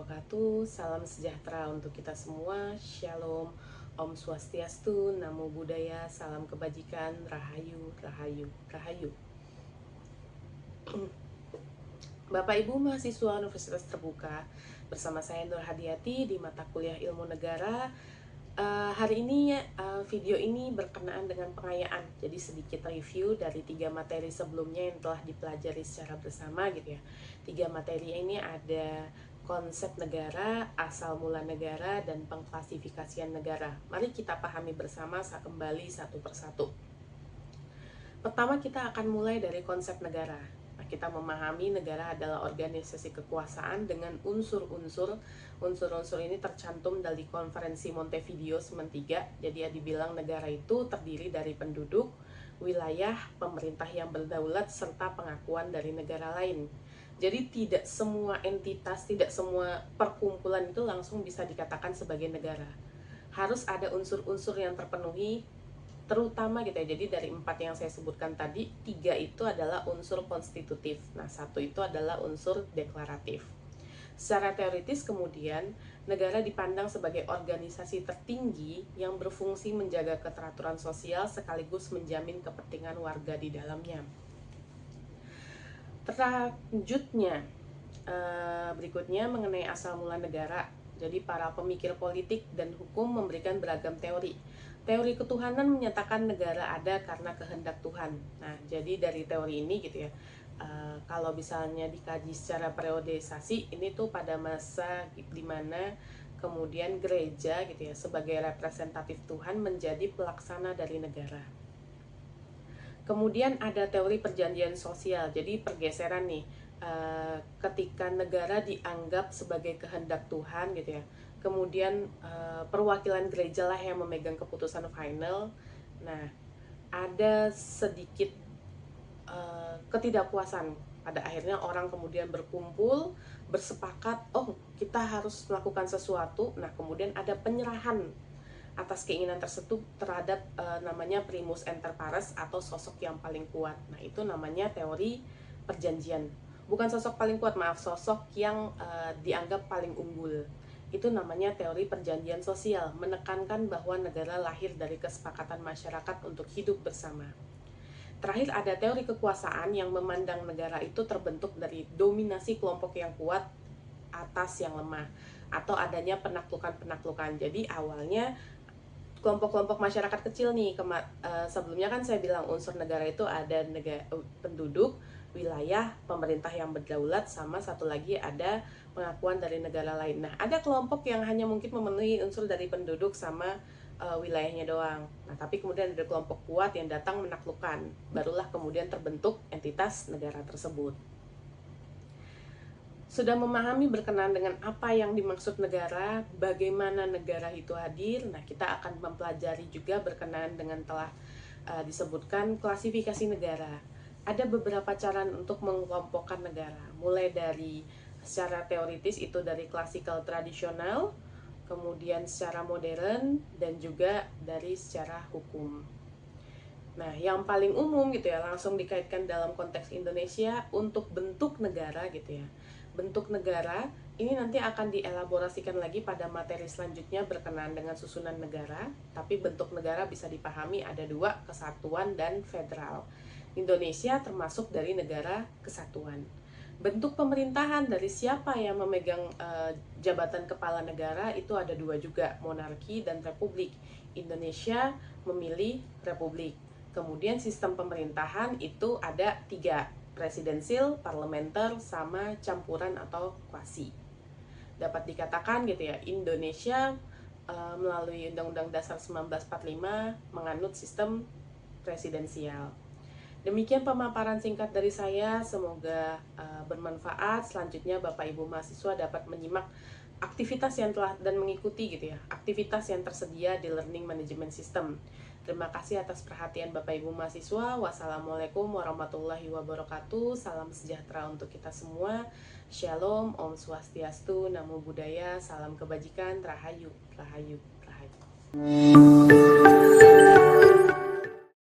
wabarakatuh. Salam sejahtera untuk kita semua. Shalom, Om Swastiastu, Namo Buddhaya, salam kebajikan, Rahayu, Rahayu, Rahayu. Bapak Ibu mahasiswa Universitas Terbuka, bersama saya Nur Hadiati di mata kuliah Ilmu Negara. Hari ini video ini berkenaan dengan pengayaan. Jadi sedikit review dari 3 materi sebelumnya yang telah dipelajari secara bersama gitu ya. 3 materi ini ada konsep negara, asal mula negara, dan pengklasifikasian negara. Mari kita pahami bersama kembali satu persatu. Pertama kita akan mulai dari konsep negara. Nah, kita memahami negara adalah organisasi kekuasaan dengan unsur-unsur ini tercantum dari Konferensi Montevideo 93. Jadi ya dibilang negara itu terdiri dari penduduk, wilayah, pemerintah yang berdaulat, serta pengakuan dari negara lain. Jadi tidak semua entitas, tidak semua perkumpulan itu langsung bisa dikatakan sebagai negara. Harus ada unsur-unsur yang terpenuhi, terutama gitu ya. Jadi dari 4 yang saya sebutkan tadi, 3 itu adalah unsur konstitutif. Nah, 1 itu adalah unsur deklaratif. Secara teoritis kemudian, negara dipandang sebagai organisasi tertinggi yang berfungsi menjaga keteraturan sosial sekaligus menjamin kepentingan warga di dalamnya. Selanjutnya, berikutnya mengenai asal mula negara. Jadi para pemikir politik dan hukum memberikan beragam teori. Teori ketuhanan menyatakan negara ada karena kehendak Tuhan. Nah, jadi dari teori ini gitu ya, kalau misalnya dikaji secara periodisasi, ini tuh pada masa dimana kemudian gereja gitu ya sebagai representatif Tuhan menjadi pelaksana dari negara. Kemudian ada teori perjanjian sosial. Jadi pergeseran nih, ketika negara dianggap sebagai kehendak Tuhan gitu ya, kemudian perwakilan gereja lah yang memegang keputusan final. Nah, ada sedikit ketidakpuasan. Pada akhirnya orang kemudian berkumpul, bersepakat, oh kita harus melakukan sesuatu. Nah, kemudian ada penyerahan atas keinginan tersebut terhadap namanya primus inter pares atau sosok yang paling kuat. Nah, itu namanya teori perjanjian. Bukan sosok paling kuat, maaf, sosok yang dianggap paling unggul. Itu namanya teori perjanjian sosial, menekankan bahwa negara lahir dari kesepakatan masyarakat untuk hidup bersama. Terakhir ada teori kekuasaan yang memandang negara itu terbentuk dari dominasi kelompok yang kuat atas yang lemah, atau adanya penaklukan-penaklukan. Jadi awalnya kelompok-kelompok masyarakat kecil nih, sebelumnya kan saya bilang unsur negara itu ada penduduk, wilayah, pemerintah yang berdaulat, sama satu lagi ada pengakuan dari negara lain. Nah, ada kelompok yang hanya mungkin memenuhi unsur dari penduduk sama wilayahnya doang. Nah, tapi kemudian ada kelompok kuat yang datang menaklukkan, barulah kemudian terbentuk entitas negara tersebut. Sudah memahami berkenaan dengan apa yang dimaksud negara, bagaimana negara itu hadir. Nah, kita akan mempelajari juga berkenaan dengan telah disebutkan klasifikasi negara. Ada beberapa cara untuk mengelompokkan negara, mulai dari secara teoritis itu dari klasikal tradisional, kemudian secara modern, dan juga dari secara hukum. Nah, yang paling umum gitu ya, langsung dikaitkan dalam konteks Indonesia untuk bentuk negara gitu ya. Bentuk negara ini nanti akan dielaborasikan lagi pada materi selanjutnya berkenaan dengan susunan negara, tapi bentuk negara bisa dipahami ada 2, kesatuan dan federal. Indonesia termasuk dari negara kesatuan. Bentuk pemerintahan dari siapa yang memegang jabatan kepala negara itu ada 2 juga, monarki dan republik. Indonesia memilih republik. Kemudian sistem pemerintahan itu ada 3, presidensil, parlementer, sama campuran atau kuasi. Dapat dikatakan gitu ya, Indonesia melalui Undang-Undang Dasar 1945 menganut sistem presidensial. Demikian pemaparan singkat dari saya, semoga bermanfaat. Selanjutnya Bapak Ibu mahasiswa dapat menyimak aktivitas yang telah dan mengikuti gitu ya, aktivitas yang tersedia di Learning Management System. Terima kasih atas perhatian Bapak Ibu mahasiswa. Wassalamualaikum warahmatullahi wabarakatuh. Salam sejahtera untuk kita semua. Shalom, Om Swastiastu, Namo Buddhaya, salam kebajikan, Rahayu, Rahayu, Rahayu.